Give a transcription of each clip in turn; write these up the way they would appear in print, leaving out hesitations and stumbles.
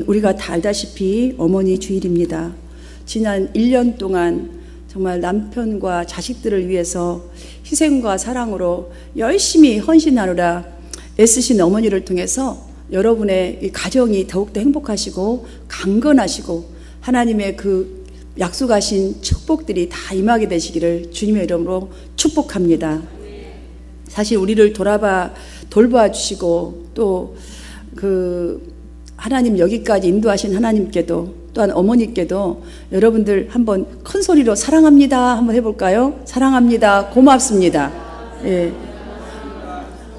우리가 다 알다시피 어머니 주일입니다. 지난 1년 동안 정말 남편과 자식들을 위해서 희생과 사랑으로 열심히 헌신하느라 애쓰신 어머니를 통해서 여러분의 이 가정이 더욱더 행복하시고 강건하시고 하나님의 그 약속하신 축복들이 다 임하게 되시기를 주님의 이름으로 축복합니다. 사실 우리를 돌봐 주시고 또 하나님 여기까지 인도하신 하나님께도 또한 어머니께도 여러분들 한번 큰 소리로 사랑합니다 한번 해볼까요? 사랑합니다. 고맙습니다. 예.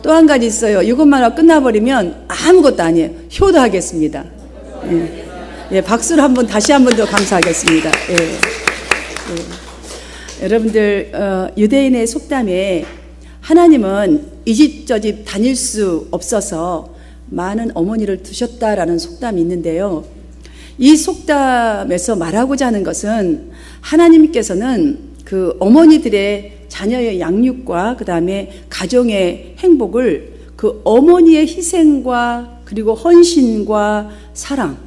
또 한 가지 있어요. 이것만 끝나버리면 아무것도 아니에요. 효도하겠습니다. 예. 예, 박수를 다시 한 번 더 감사하겠습니다. 예. 예. 여러분들 유대인의 속담에 하나님은 이 집 저 집 다닐 수 없어서 많은 어머니를 두셨다라는 속담이 있는데요. 이 속담에서 말하고자 하는 것은 하나님께서는 그 어머니들의 자녀의 양육과 그 다음에 가정의 행복을 그 어머니의 희생과 그리고 헌신과 사랑,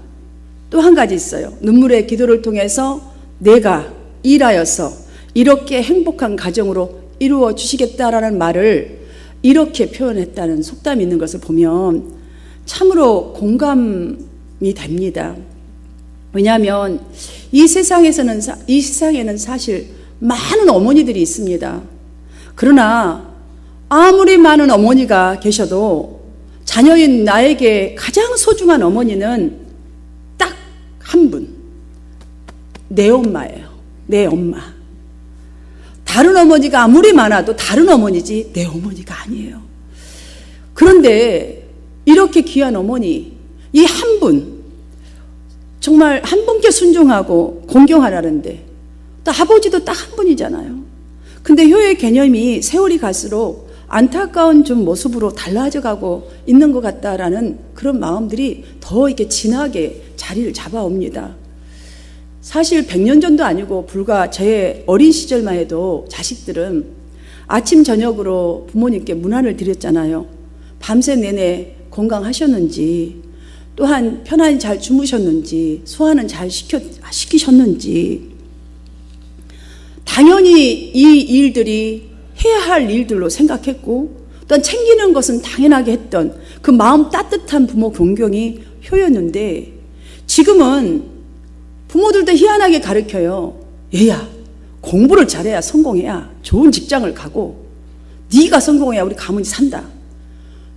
또 한 가지 있어요. 눈물의 기도를 통해서 내가 일하여서 이렇게 행복한 가정으로 이루어 주시겠다라는 말을 이렇게 표현했다는 속담이 있는 것을 보면 참으로 공감이 됩니다. 왜냐하면 이 세상에는 사실 많은 어머니들이 있습니다. 그러나 아무리 많은 어머니가 계셔도 자녀인 나에게 가장 소중한 어머니는 딱 한 분, 내 엄마예요. 내 엄마. 다른 어머니가 아무리 많아도 다른 어머니지 내 어머니가 아니에요. 그런데 이렇게 귀한 어머니, 이 한 분, 정말 한 분께 순종하고 공경하라는데 또 아버지도 딱 한 분이잖아요. 근데 효의 개념이 세월이 갈수록 안타까운 좀 모습으로 달라져 가고 있는 것 같다라는 그런 마음들이 더 이렇게 진하게 자리를 잡아옵니다. 사실 100년 전도 아니고 불과 제 어린 시절만 해도 자식들은 아침 저녁으로 부모님께 문안을 드렸잖아요. 밤새 내내 건강하셨는지, 또한 편안히 잘 주무셨는지, 소화는 잘 시키셨는지. 당연히 이 일들이 해야 할 일들로 생각했고, 또한 챙기는 것은 당연하게 했던 그 마음 따뜻한 부모 공경이 효였는데, 지금은 부모들도 희한하게 가르쳐요. 얘야, 공부를 잘해야 성공해야 좋은 직장을 가고, 네가 성공해야 우리 가문이 산다.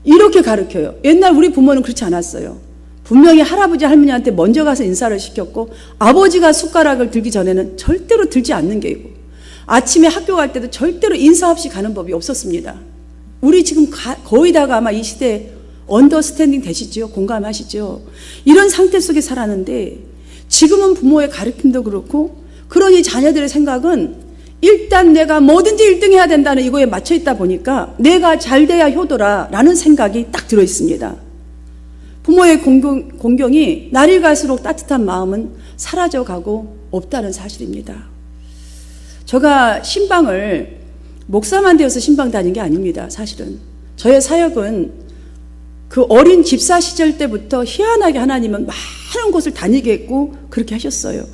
이렇게 가르쳐요. 옛날 우리 부모는 그렇지 않았어요. 분명히 할아버지 할머니한테 먼저 가서 인사를 시켰고, 아버지가 숟가락을 들기 전에는 절대로 들지 않는 게이고, 아침에 학교 갈 때도 절대로 인사 없이 가는 법이 없었습니다. 우리 지금 거의 다가 아마 이 시대에 언더스탠딩 되시죠? 공감하시죠? 이런 상태 속에 살았는데 지금은 부모의 가르침도 그렇고, 그러니 자녀들의 생각은 일단 내가 뭐든지 1등 해야 된다는 이거에 맞춰 있다 보니까 내가 잘 돼야 효도라 라는 생각이 딱 들어 있습니다. 부모의 공경이 날이 갈수록 따뜻한 마음은 사라져가고 없다는 사실입니다. 제가 신방을 목사만 되어서 신방 다닌 게 아닙니다. 사실은 저의 사역은 그 어린 집사 시절 때부터 희한하게 하나님은 많은 곳을 다니게 했고 그렇게 하셨어요.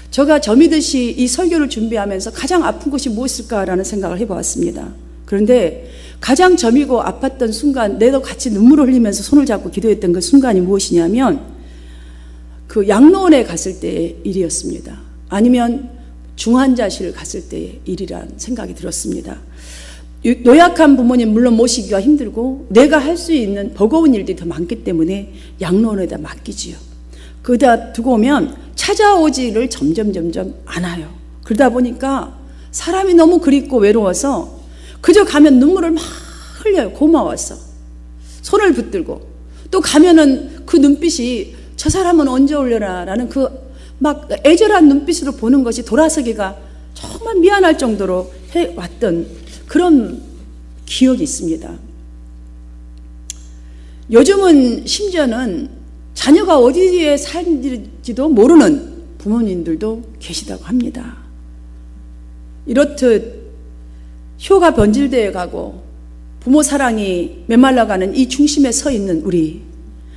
제가 점이듯이 이 설교를 준비하면서 가장 아픈 것이 무엇일까라는 생각을 해보았습니다. 그런데 가장 점이고 아팠던 순간, 내도 같이 눈물을 흘리면서 손을 잡고 기도했던 그 순간이 무엇이냐면 그 양로원에 갔을 때의 일이었습니다. 아니면 중환자실 갔을 때의 일이라는 생각이 들었습니다. 노약한 부모님 물론 모시기가 힘들고 내가 할 수 있는 버거운 일들이 더 많기 때문에 양로원에다 맡기지요. 거기다 두고 오면 찾아오지를 점점 않아요. 그러다 보니까 사람이 너무 그립고 외로워서 그저 가면 눈물을 막 흘려요. 고마워서 손을 붙들고, 또 가면은 그 눈빛이 저 사람은 언제 올려라 라는 그 막 애절한 눈빛으로 보는 것이 돌아서기가 정말 미안할 정도로 해왔던 그런 기억이 있습니다. 요즘은 심지어는 자녀가 어디에 살지도 모르는 부모님들도 계시다고 합니다. 이렇듯 효가 변질되어 가고 부모 사랑이 메말라가는 이 중심에 서 있는 우리,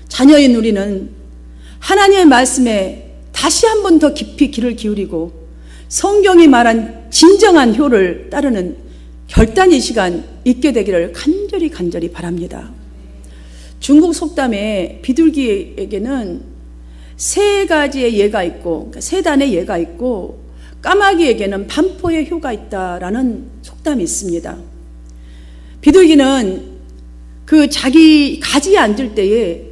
자녀인 우리는 하나님의 말씀에 다시 한 번 더 깊이 귀를 기울이고 성경이 말한 진정한 효를 따르는 결단의 시간 있게 되기를 간절히 바랍니다. 중국 속담에 비둘기에게는 세 가지의 예가 있고, 그러니까 세 단의 예가 있고, 까마귀에게는 반포의 효가 있다라는 속담이 있습니다. 비둘기는 그 자기 가지에 앉을 때에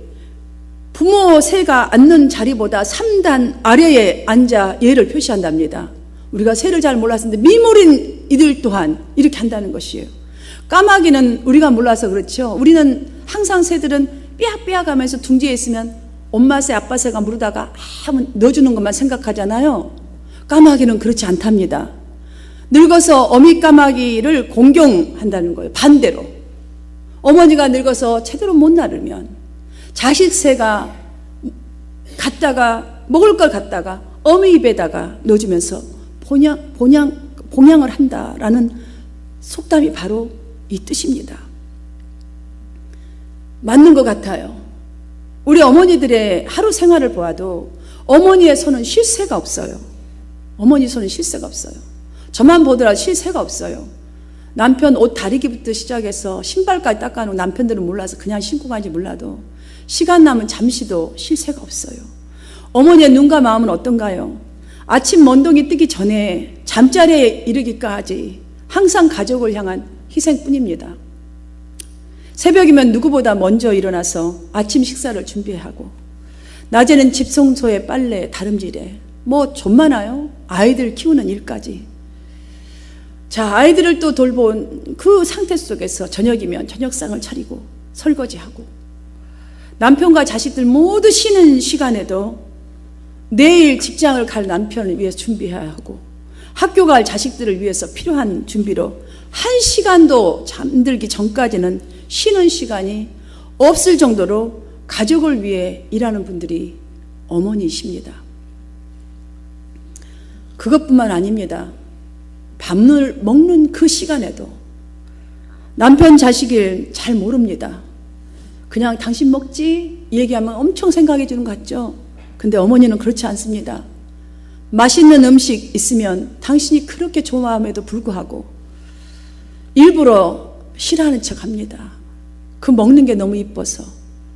부모 새가 앉는 자리보다 3단 아래에 앉아 예를 표시한답니다. 우리가 새를 잘 몰랐는데 미모린 이들 또한 이렇게 한다는 것이에요. 까마귀는 우리가 몰라서 그렇죠. 우리는 항상 새들은 삐약삐약 하면서 둥지에 있으면 엄마 새, 아빠 새가 물으다가 넣어주는 것만 생각하잖아요. 까마귀는 그렇지 않답니다. 늙어서 어미 까마귀를 공경한다는 거예요. 반대로 어머니가 늙어서 제대로 못 나르면 자식 새가 갖다가 먹을 걸 갖다가 어미 입에다가 넣어주면서 봉양을 한다라는 속담이 바로 이 뜻입니다. 맞는 것 같아요. 우리 어머니들의 하루 생활을 보아도 어머니의 손은 쉴 새가 없어요. 어머니 손은 쉴 새가 없어요. 저만 보더라도 쉴 새가 없어요. 남편 옷 다리기부터 시작해서 신발까지 닦아놓은 남편들은 몰라서 그냥 신고 가는지 몰라도 시간 남은 잠시도 쉴 새가 없어요. 어머니의 눈과 마음은 어떤가요? 아침 먼동이 뜨기 전에 잠자리에 이르기까지 항상 가족을 향한 희생뿐입니다. 새벽이면 누구보다 먼저 일어나서 아침 식사를 준비하고 낮에는 집 청소에 빨래, 다름질에 뭐 좀 많아요. 아이들 키우는 일까지. 자, 아이들을 또 돌본 그 상태 속에서 저녁이면 저녁상을 차리고 설거지하고 남편과 자식들 모두 쉬는 시간에도 내일 직장을 갈 남편을 위해서 준비해야 하고 학교 갈 자식들을 위해서 필요한 준비로 1시간도 잠들기 전까지는 쉬는 시간이 없을 정도로 가족을 위해 일하는 분들이 어머니이십니다. 그것뿐만 아닙니다. 밥을 먹는 그 시간에도 남편 자식을 잘 모릅니다. 그냥 당신 먹지? 얘기하면 엄청 생각해 주는 것 같죠? 근데 어머니는 그렇지 않습니다. 맛있는 음식 있으면 당신이 그렇게 좋아함에도 불구하고 일부러 싫어하는 척 합니다. 그 먹는 게 너무 이뻐서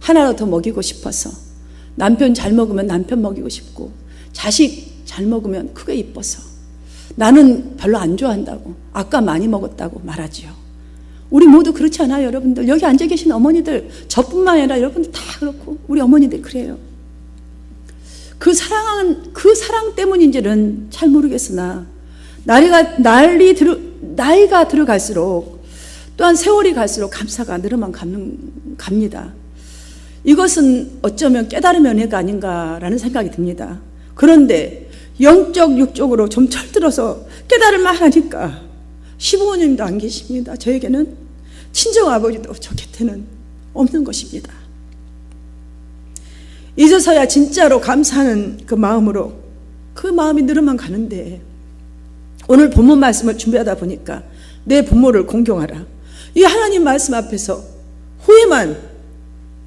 하나라도 더 먹이고 싶어서 남편 잘 먹으면 남편 먹이고 싶고 자식 잘 먹으면 그게 이뻐서 나는 별로 안 좋아한다고 아까 많이 먹었다고 말하지요. 우리 모두 그렇지 않아요, 여러분들? 여기 앉아 계신 어머니들 저뿐만 아니라 여러분들 다 그렇고 우리 어머니들 그래요. 그 사랑 때문인지는 잘 모르겠으나 나이가 들어갈수록 또한 세월이 갈수록 감사가 늘어만 갑니다. 이것은 어쩌면 깨달음의 은혜가 아닌가라는 생각이 듭니다. 그런데 영적 육적으로 좀 철들어서 깨달을만 하니까 시부모님도 안 계십니다. 저에게는 친정아버지도 저 곁에는 없는 것입니다. 이제서야 진짜로 감사하는 그 마음으로 그 마음이 늘어만 가는데 오늘 본문 말씀을 준비하다 보니까 내 부모를 공경하라. 이 하나님 말씀 앞에서 후회만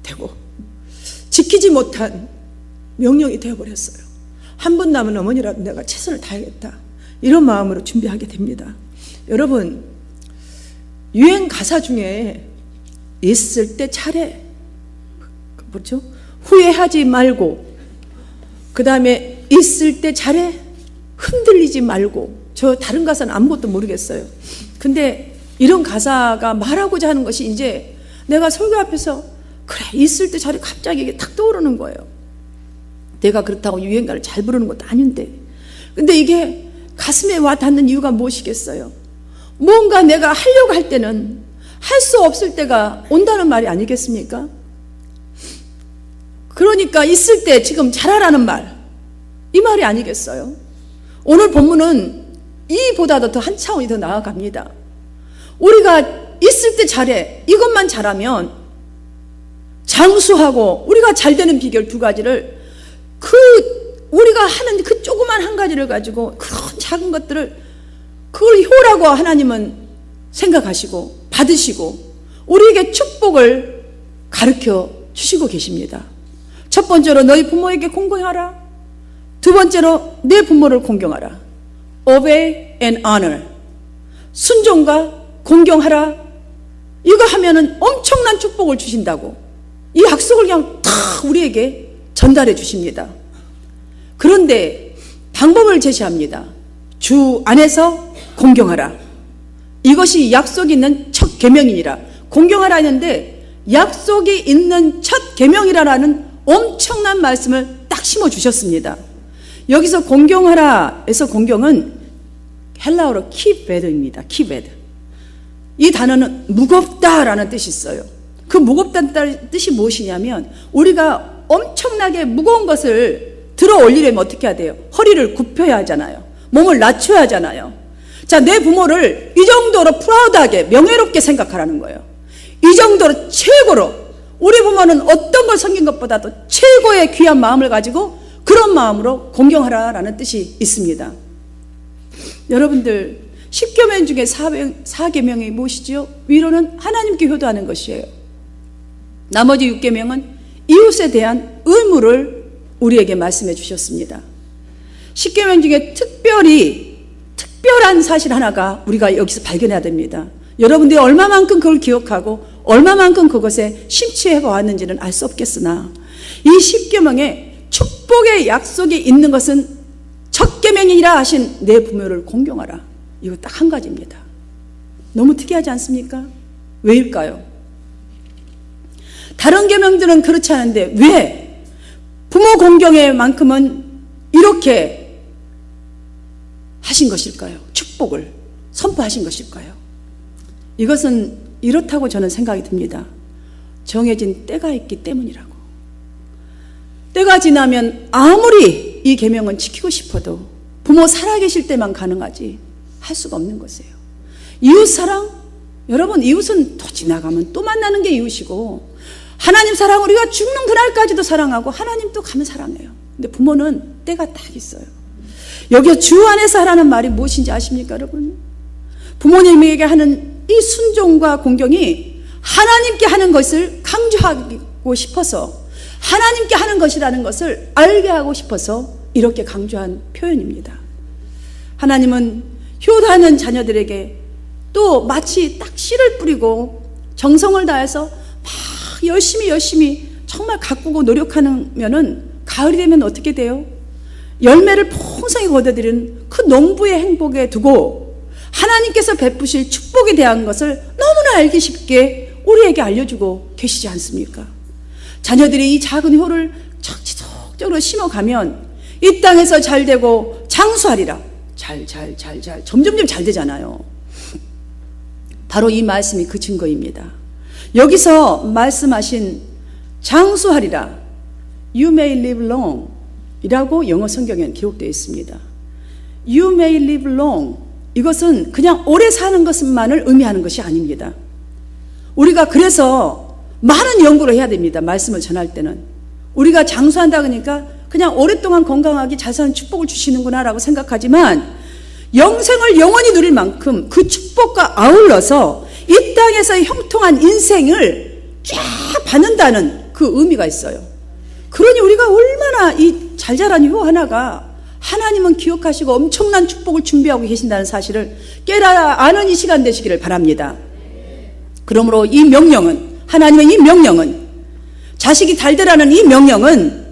되고 지키지 못한 명령이 되어버렸어요. 한 분 남은 어머니라도 내가 최선을 다하겠다. 이런 마음으로 준비하게 됩니다. 여러분, 유행 가사 중에 있을 때 차례, 뭐죠? 후회하지 말고, 그 다음에 있을 때 잘해, 흔들리지 말고. 저 다른 가사는 아무것도 모르겠어요. 근데 이런 가사가 말하고자 하는 것이 이제 내가 설교 앞에서 그래 있을 때 잘해 갑자기 이게 탁 떠오르는 거예요. 내가 그렇다고 유행가를 잘 부르는 것도 아닌데, 근데 이게 가슴에 와 닿는 이유가 무엇이겠어요? 뭔가 내가 하려고 할 때는 할 수 없을 때가 온다는 말이 아니겠습니까? 그러니까 있을 때 지금 잘하라는 말, 이 말이 아니겠어요? 오늘 본문은 이보다도 더 한 차원이 더 나아갑니다. 우리가 있을 때 잘해, 이것만 잘하면 장수하고 우리가 잘 되는 비결 두 가지를 우리가 하는 그 조그만 한 가지를 가지고 그런 작은 것들을 그걸 효라고 하나님은 생각하시고 받으시고 우리에게 축복을 가르쳐 주시고 계십니다. 첫 번째로 너희 부모에게 공경하라. 두 번째로 내 부모를 공경하라. Obey and honor. 순종과 공경하라. 이거 하면은 엄청난 축복을 주신다고 이 약속을 그냥 다 우리에게 전달해 주십니다. 그런데 방법을 제시합니다. 주 안에서 공경하라. 이것이 약속이 있는 첫 계명이니라. 공경하라 했는데 약속이 있는 첫 계명이라는 엄청난 말씀을 딱 심어 주셨습니다. 여기서 공경하라에서 공경은 헬라어로 키베드입니다. 키베드. 이 단어는 무겁다라는 뜻이 있어요. 그 무겁다는 뜻이 무엇이냐면 우리가 엄청나게 무거운 것을 들어 올리려면 어떻게 해야 돼요? 허리를 굽혀야 하잖아요. 몸을 낮춰야 하잖아요. 자, 내 부모를 이 정도로 프라우드하게 명예롭게 생각하라는 거예요. 이 정도로 최고로 우리 부모는 어떤 걸 섬긴 것보다도 최고의 귀한 마음을 가지고 그런 마음으로 공경하라라는 뜻이 있습니다. 여러분들 10계명 중에 4계명이 무엇이지요? 위로는 하나님께 효도하는 것이에요. 나머지 6계명은 이웃에 대한 의무를 우리에게 말씀해 주셨습니다. 10계명 중에 특별한 사실 하나가 우리가 여기서 발견해야 됩니다. 여러분들이 얼마만큼 그걸 기억하고 얼마만큼 그것에 심취해 왔는지는 알 수 없겠으나 이 10계명에 축복의 약속이 있는 것은 첫 계명이라 하신 내 부모를 공경하라. 이거 딱 한 가지입니다. 너무 특이하지 않습니까? 왜일까요? 다른 계명들은 그렇지 않은데 왜 부모 공경의 만큼은 이렇게 하신 것일까요? 축복을 선포하신 것일까요? 이것은 이렇다고 저는 생각이 듭니다. 정해진 때가 있기 때문이라고. 때가 지나면 아무리 이 계명은 지키고 싶어도 부모 살아계실 때만 가능하지 할 수가 없는 것이에요. 이웃사랑, 여러분 이웃은 또 지나가면 또 만나는 게 이웃이고 하나님 사랑 우리가 죽는 그날까지도 사랑하고 하나님 또 가면 사랑해요. 근데 부모는 때가 딱 있어요. 여기 주 안에서 하라는 말이 무엇인지 아십니까 여러분? 부모님에게 하는 이 순종과 공경이 하나님께 하는 것을 강조하고 싶어서 하나님께 하는 것이라는 것을 알게 하고 싶어서 이렇게 강조한 표현입니다. 하나님은 효도하는 자녀들에게 또 마치 딱 씨를 뿌리고 정성을 다해서 막 열심히 정말 가꾸고 노력하면은 가을이 되면 어떻게 돼요? 열매를 풍성히 거둬들이는 그 농부의 행복에 두고 하나님께서 베푸실 축복에 대한 것을 너무나 알기 쉽게 우리에게 알려주고 계시지 않습니까? 자녀들이 이 작은 효를 지속적으로 심어가면 이 땅에서 잘 되고 장수하리라. 점점점 잘 되잖아요. 바로 이 말씀이 그 증거입니다. 여기서 말씀하신 장수하리라, You may live long 이라고 영어 성경에는 기록되어 있습니다. You may live long, 이것은 그냥 오래 사는 것만을 의미하는 것이 아닙니다. 우리가 그래서 많은 연구를 해야 됩니다. 말씀을 전할 때는. 우리가 장수한다 그러니까 그냥 오랫동안 건강하게 잘 사는 축복을 주시는구나 라고 생각하지만 영생을 영원히 누릴 만큼 그 축복과 아울러서 이 땅에서의 형통한 인생을 쫙 받는다는 그 의미가 있어요. 그러니 우리가 얼마나 이 잘 자란 효 하나가 하나님은 기억하시고 엄청난 축복을 준비하고 계신다는 사실을 깨달아 아는 이 시간 되시기를 바랍니다. 그러므로 이 명령은, 하나님의 이 명령은, 자식이 잘 되라는 이 명령은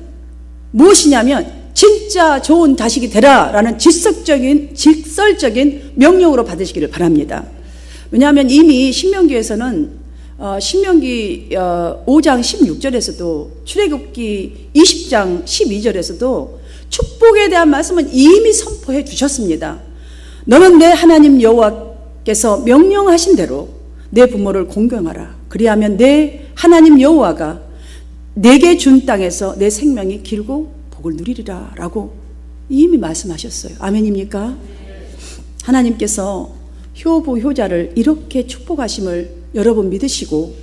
무엇이냐면 진짜 좋은 자식이 되라라는 직설적인 명령으로 받으시기를 바랍니다. 왜냐하면 이미 신명기에서는 신명기 5장 16절에서도 출애굽기 20장 12절에서도 축복에 대한 말씀은 이미 선포해 주셨습니다. 너는 내 하나님 여호와께서 명령하신 대로 내 부모를 공경하라. 그리하면 내 하나님 여호와가 내게 준 땅에서 내 생명이 길고 복을 누리리라 라고 이미 말씀하셨어요. 아멘입니까? 하나님께서 효부 효자를 이렇게 축복하심을 여러분 믿으시고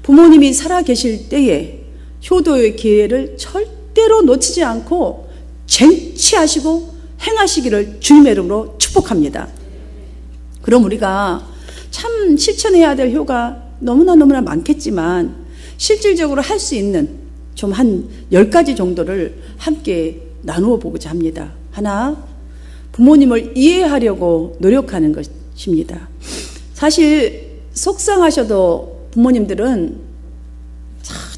부모님이 살아계실 때에 효도의 기회를 절대로 놓치지 않고 쟁취하시고 행하시기를 주님의 이름으로 축복합니다. 그럼 우리가 참 실천해야 될 효가 너무나 많겠지만 실질적으로 할 수 있는 좀 한 10가지 정도를 함께 나누어 보고자 합니다. 하나, 부모님을 이해하려고 노력하는 것입니다. 사실 속상하셔도 부모님들은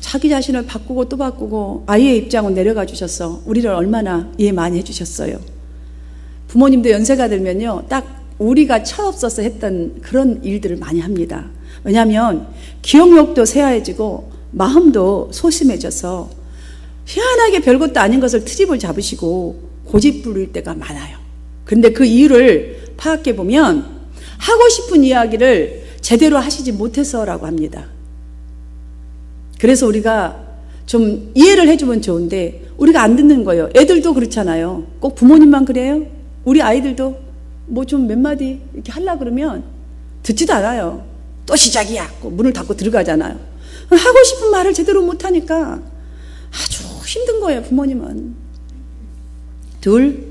자기 자신을 바꾸고 또 바꾸고 아이의 입장을 내려가 주셔서 우리를 얼마나 이해 많이 해주셨어요. 부모님도 연세가 들면요, 딱 우리가 철없어서 했던 그런 일들을 많이 합니다. 왜냐하면 기억력도 새하얘지고 마음도 소심해져서 희한하게 별것도 아닌 것을 트집을 잡으시고 고집 부릴 때가 많아요. 그런데 그 이유를 파악해 보면 하고 싶은 이야기를 제대로 하시지 못해서라고 합니다. 그래서 우리가 좀 이해를 해주면 좋은데 우리가 안 듣는 거예요. 애들도 그렇잖아요. 꼭 부모님만 그래요? 우리 아이들도 뭐 좀 몇 마디 이렇게 하려고 그러면 듣지도 않아요. 또 시작이야 하고 문을 닫고 들어가잖아요. 하고 싶은 말을 제대로 못하니까 아주 힘든 거예요, 부모님은. 둘,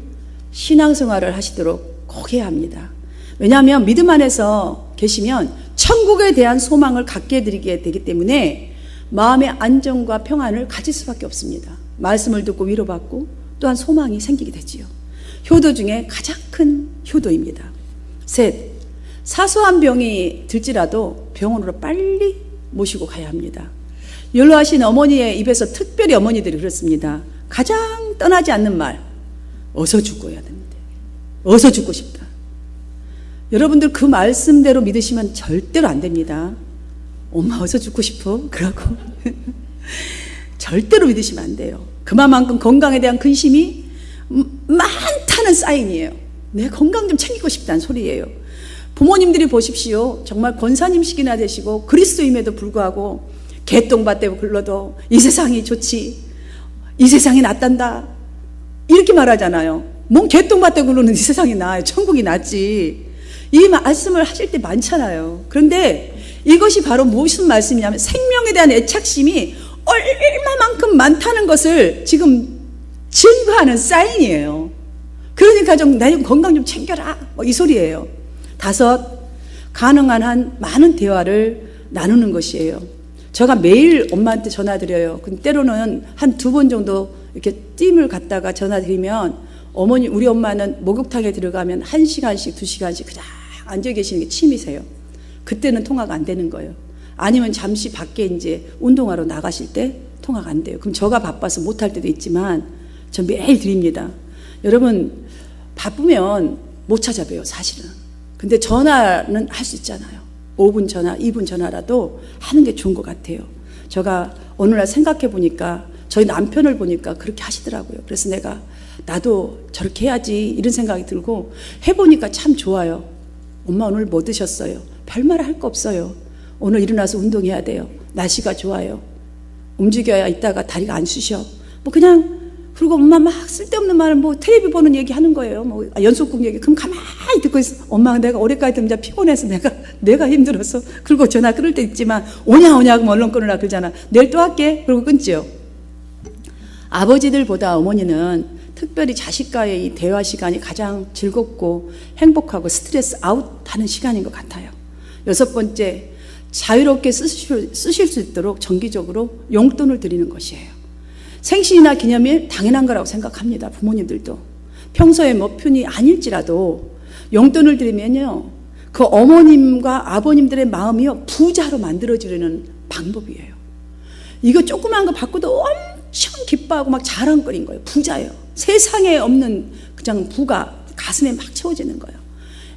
신앙생활을 하시도록 꼭 해야 합니다. 왜냐하면 믿음 안에서 계시면 천국에 대한 소망을 갖게 해드리게 되기 때문에 마음의 안정과 평안을 가질 수밖에 없습니다. 말씀을 듣고 위로받고 또한 소망이 생기게 되지요. 효도 중에 가장 큰 효도입니다. 셋, 사소한 병이 들지라도 병원으로 빨리 모시고 가야 합니다. 연로하신 어머니의 입에서 특별히 어머니들이 그렇습니다. 가장 떠나지 않는 말, 어서 죽어야 됩니다. 어서 죽고 싶다. 여러분들 그 말씀대로 믿으시면 절대로 안 됩니다. 엄마 어서 죽고 싶어? 그러고 절대로 믿으시면 안 돼요. 그만큼 건강에 대한 근심이 많다는 사인이에요. 내 건강 좀 챙기고 싶다는 소리예요. 부모님들이 보십시오. 정말 권사님식이나 되시고 그리스도임에도 불구하고 개똥밭 불러도 이 세상이 좋지, 이 세상이 낫단다 이렇게 말하잖아요. 뭔 개똥밭 굴러는 이 세상이 나아요. 천국이 낫지. 이 말씀을 하실 때 많잖아요. 그런데 이것이 바로 무슨 말씀이냐면 생명에 대한 애착심이 얼마만큼 많다는 것을 지금 증거하는 사인이에요. 그러니까 좀 내 건강 좀 챙겨라 뭐 이 소리예요. 다섯, 가능한 한 많은 대화를 나누는 것이에요. 제가 매일 엄마한테 전화드려요. 근데 때로는 한 2번 정도 이렇게 찜을 갖다가 전화드리면 어머니, 우리 엄마는 목욕탕에 들어가면 1시간씩 2시간씩 그냥 앉아 계시는 게 취미세요. 그때는 통화가 안 되는 거예요. 아니면 잠시 밖에 이제 운동하러 나가실 때 통화가 안 돼요. 그럼 저가 바빠서 못할 때도 있지만 저 매일 드립니다. 여러분 바쁘면 못 찾아봬요, 사실은. 근데 전화는 할 수 있잖아요. 5분 전화, 2분 전화라도 하는 게 좋은 것 같아요. 제가 어느 날 생각해 보니까 저희 남편을 보니까 그렇게 하시더라고요. 그래서 내가 나도 저렇게 해야지 이런 생각이 들고 해보니까 참 좋아요. 엄마 오늘 뭐 드셨어요? 별말 할 거 없어요. 오늘 일어나서 운동해야 돼요. 날씨가 좋아요. 움직여야 이따가 다리가 안 쑤셔. 뭐 그냥, 그리고 엄마 막 쓸데없는 말을 뭐 텔레비 보는 얘기 하는 거예요. 뭐 연속극 얘기. 그럼 가만히 듣고 있어. 엄마 내가 올해까지 듣자 피곤해서 내가 힘들어서. 그리고 전화 끊을 때 있지만 오냐 그러면 얼른 끊으라 그러잖아. 내일 또 할게. 그리고 끊지요. 아버지들보다 어머니는 특별히 자식과의 이 대화 시간이 가장 즐겁고 행복하고 스트레스 아웃하는 시간인 것 같아요. 6번째, 자유롭게 쓰실 수 있도록 정기적으로 용돈을 드리는 것이에요. 생신이나 기념일 당연한 거라고 생각합니다. 부모님들도. 평소에 뭐 편이 아닐지라도 용돈을 드리면요, 그 어머님과 아버님들의 마음이요 부자로 만들어지려는 방법이에요. 이거 조그만 거 받고도 엄청 기뻐하고 막 자랑거린 거예요. 부자예요. 세상에 없는 그냥 부가 가슴에 막 채워지는 거예요.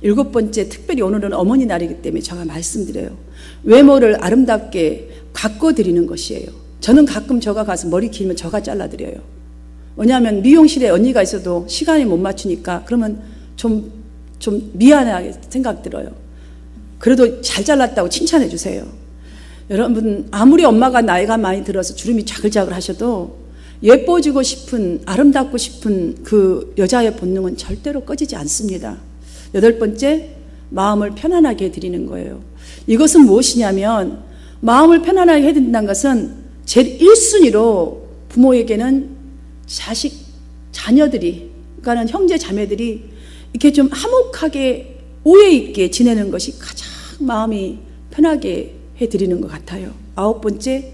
7번째, 특별히 오늘은 어머니 날이기 때문에 제가 말씀드려요. 외모를 아름답게 가꿔드리는 것이에요. 저는 가끔 저가 가서 머리 길면 저가 잘라드려요. 왜냐하면 미용실에 언니가 있어도 시간이 못 맞추니까 그러면 좀 미안하게 생각 들어요. 그래도 잘 잘랐다고 칭찬해 주세요. 여러분 아무리 엄마가 나이가 많이 들어서 주름이 자글자글 하셔도 예뻐지고 싶은, 아름답고 싶은 그 여자의 본능은 절대로 꺼지지 않습니다. 8번째, 마음을 편안하게 해드리는 거예요. 이것은 무엇이냐면 마음을 편안하게 해드린다는 것은 제일 1순위로 부모에게는 자녀들이, 그러니까 형제 자매들이 이렇게 좀 화목하게 오해 있게 지내는 것이 가장 마음이 편하게 해드리는 것 같아요. 9번째,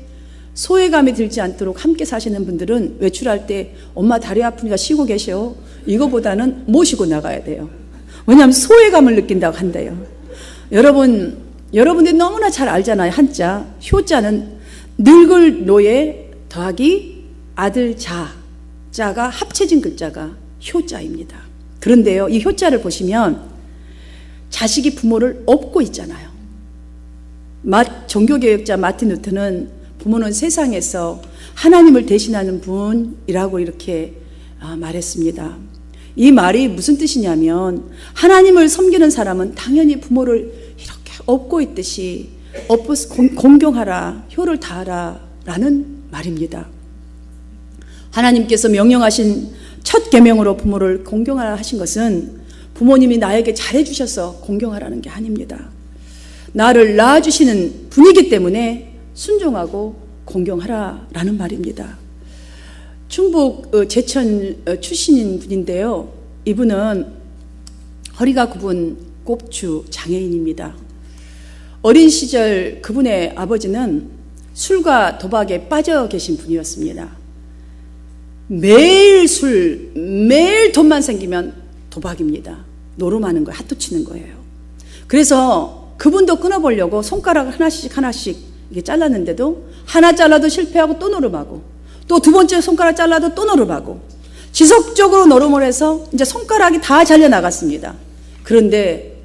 소외감이 들지 않도록 함께 사시는 분들은 외출할 때 엄마 다리 아프니까 쉬고 계셔. 이거보다는 모시고 나가야 돼요. 왜냐하면 소외감을 느낀다고 한대요. 여러분들이 너무나 잘 알잖아요. 한자. 효자는 늙을 노예 더하기 아들 자가 합쳐진 글자가 효자입니다. 그런데요, 이 효자를 보시면 자식이 부모를 업고 있잖아요. 종교개혁자 마틴 루터는 부모는 세상에서 하나님을 대신하는 분이라고 이렇게 말했습니다. 이 말이 무슨 뜻이냐면 하나님을 섬기는 사람은 당연히 부모를 이렇게 업고 있듯이 공경하라, 효를 다하라 라는 말입니다. 하나님께서 명령하신 첫 계명으로 부모를 공경하라 하신 것은 부모님이 나에게 잘해주셔서 공경하라는 게 아닙니다. 나를 낳아주시는 분이기 때문에 순종하고 공경하라라는 말입니다. 충북 제천 출신인 분인데요. 이분은 허리가 굽은 꼽주 장애인입니다. 어린 시절 그분의 아버지는 술과 도박에 빠져 계신 분이었습니다. 매일 술, 매일 돈만 생기면 도박입니다. 노름하는 거예요. 핫도 치는 거예요. 그래서 그분도 끊어보려고 손가락을 하나씩 이게 잘랐는데도 하나 잘라도 실패하고 또 노름하고 또 두 번째 손가락 잘라도 또 노름하고 지속적으로 노름을 해서 이제 손가락이 다 잘려나갔습니다. 그런데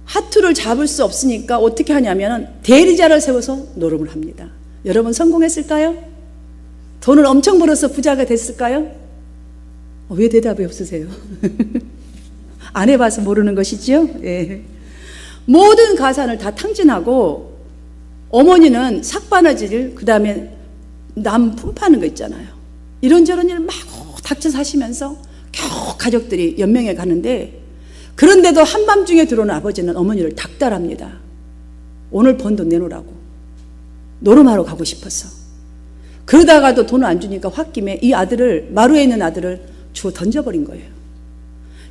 하투를 잡을 수 없으니까 어떻게 하냐면 대리자를 세워서 노름을 합니다. 여러분 성공했을까요? 돈을 엄청 벌어서 부자가 됐을까요? 왜 대답이 없으세요? 안 해봐서 모르는 것이지요? 예. 모든 가산을 다 탕진하고 어머니는 삭바느질, 그 다음에 남 품파는 거 있잖아요. 이런저런 일 마구 닥쳐 사시면서 겨우 가족들이 연명해 가는데, 그런데도 한밤중에 들어오는 아버지는 어머니를 닥달합니다. 오늘 번 돈 내놓으라고. 노름하러 가고 싶어서. 그러다가도 돈을 안 주니까 홧김에 이 아들을, 마루에 있는 아들을 주워 던져버린 거예요.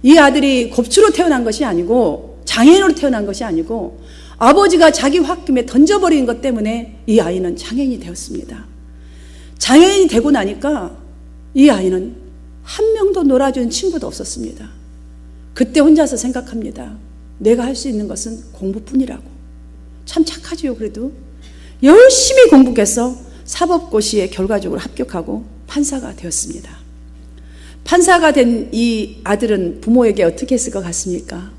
이 아들이 곱추로 태어난 것이 아니고 장애인으로 태어난 것이 아니고 아버지가 자기 홧김에 던져버린 것 때문에 이 아이는 장애인이 되었습니다. 장애인이 되고 나니까 이 아이는 한 명도 놀아주는 친구도 없었습니다. 그때 혼자서 생각합니다. 내가 할 수 있는 것은 공부뿐이라고. 참 착하지요. 그래도 열심히 공부해서 사법고시에 결과적으로 합격하고 판사가 되었습니다. 판사가 된 이 아들은 부모에게 어떻게 했을 것 같습니까?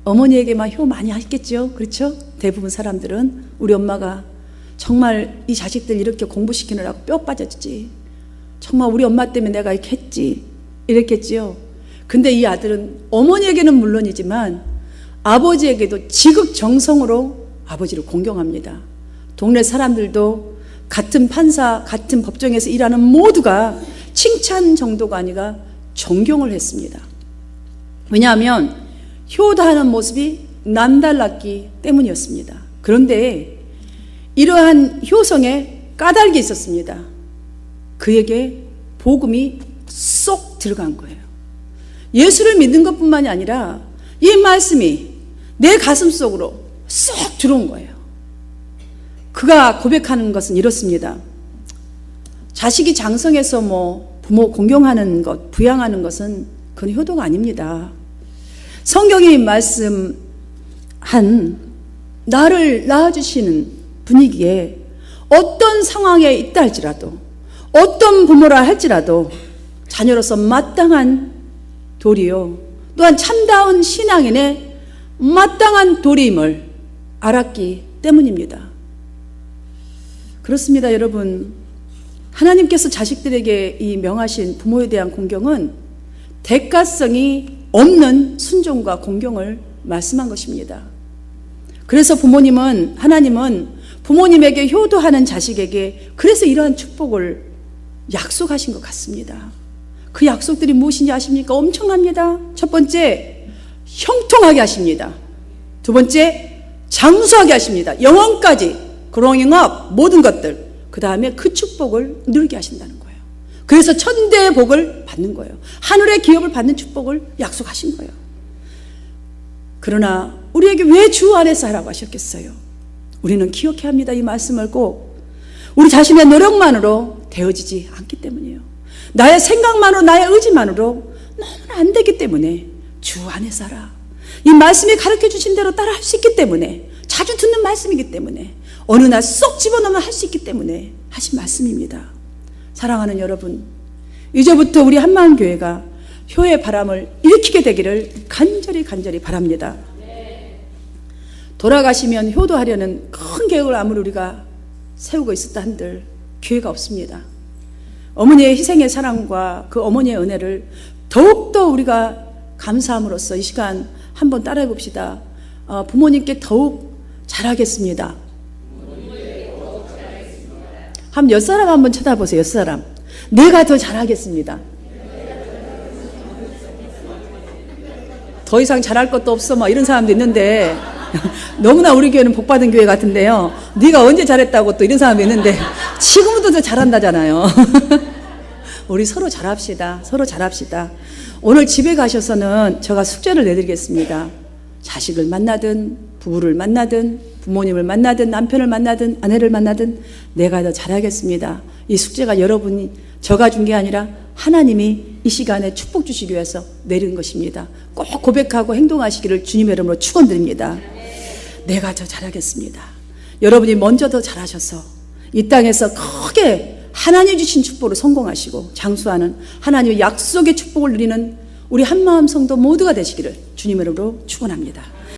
어머니에게만 효 많이 했겠죠. 그렇죠? 대부분 사람들은 우리 엄마가 정말 이 자식들 이렇게 공부시키느라고 뼈 빠졌지. 정말 우리 엄마 때문에 내가 이렇게 했지. 이랬겠지요. 근데 이 아들은 어머니에게는 물론이지만 아버지에게도 지극정성으로 아버지를 공경합니다. 동네 사람들도 같은 판사, 같은 법정에서 일하는 모두가 칭찬 정도가 아니라 존경을 했습니다. 왜냐하면 효다하는 모습이 남달랐기 때문이었습니다. 그런데 이러한 효성에 까닭이 있었습니다. 그에게 복음이 쏙 들어간 거예요. 예수를 믿는 것뿐만이 아니라 이 말씀이 내 가슴 속으로 쏙 들어온 거예요. 그가 고백하는 것은 이렇습니다. 자식이 장성해서 부모 공경하는 것, 부양하는 것은 그건 효도가 아닙니다. 성경이 말씀한 나를 낳아주시는 분위기에 어떤 상황에 있다 할지라도, 어떤 부모라 할지라도 자녀로서 마땅한 도리요, 또한 참다운 신앙인의 마땅한 도리임을 알았기 때문입니다. 그렇습니다, 여러분. 하나님께서 자식들에게 이 명하신 부모에 대한 공경은 대가성이 없는 순종과 공경을 말씀한 것입니다. 그래서 하나님은 부모님에게 효도하는 자식에게 그래서 이러한 축복을 약속하신 것 같습니다. 그 약속들이 무엇인지 아십니까? 엄청납니다. 첫 번째, 형통하게 하십니다. 두 번째, 장수하게 하십니다. 영원까지, growing 모든 것들. 그 다음에 그 축복을 누리게 하신다는 거예요. 그래서 천대의 복을 받는 거예요. 하늘의 기업을 받는 축복을 약속하신 거예요. 그러나 우리에게 왜 주 안에서 하라고 하셨겠어요? 우리는 기억해야 합니다. 이 말씀을 꼭. 우리 자신의 노력만으로 되어지지 않기 때문이에요. 나의 생각만으로, 나의 의지만으로 너무나 안 되기 때문에 주 안에 살아. 이 말씀이 가르쳐 주신 대로 따라 할 수 있기 때문에, 자주 듣는 말씀이기 때문에, 어느 날 쏙 집어넣으면 할 수 있기 때문에 하신 말씀입니다. 사랑하는 여러분, 이제부터 우리 한마음교회가 효의 바람을 일으키게 되기를 간절히 바랍니다. 돌아가시면 효도하려는 큰 계획을 아무리 우리가 세우고 있었다 한들 기회가 없습니다. 어머니의 희생의 사랑과 그 어머니의 은혜를 더욱더 우리가 감사함으로써 이 시간 한번 따라해 봅시다. 부모님께 더욱 잘하겠습니다. 한 몇 사람 한번 쳐다보세요. 몇 사람. 내가 더 잘하겠습니다. 더 이상 잘할 것도 없어 막 이런 사람도 있는데 너무나 우리 교회는 복받은 교회 같은데요. 네가 언제 잘했다고 또 이런 사람이 있는데 지금부터 더 잘한다잖아요. 우리 서로 잘합시다. 서로 잘합시다. 오늘 집에 가셔서는 제가 숙제를 내드리겠습니다. 자식을 만나든 부부를 만나든 부모님을 만나든 남편을 만나든 아내를 만나든 내가 더 잘하겠습니다. 이 숙제가 여러분이 저가 준 게 아니라 하나님이 이 시간에 축복 주시기 위해서 내린 것입니다. 꼭 고백하고 행동하시기를 주님의 이름으로 축원드립니다. 내가 더 잘하겠습니다. 여러분이 먼저 더 잘하셔서 이 땅에서 크게 하나님 주신 축복으로 성공하시고 장수하는 하나님의 약속의 축복을 누리는 우리 한마음 성도 모두가 되시기를 주님의 이름으로 축원합니다.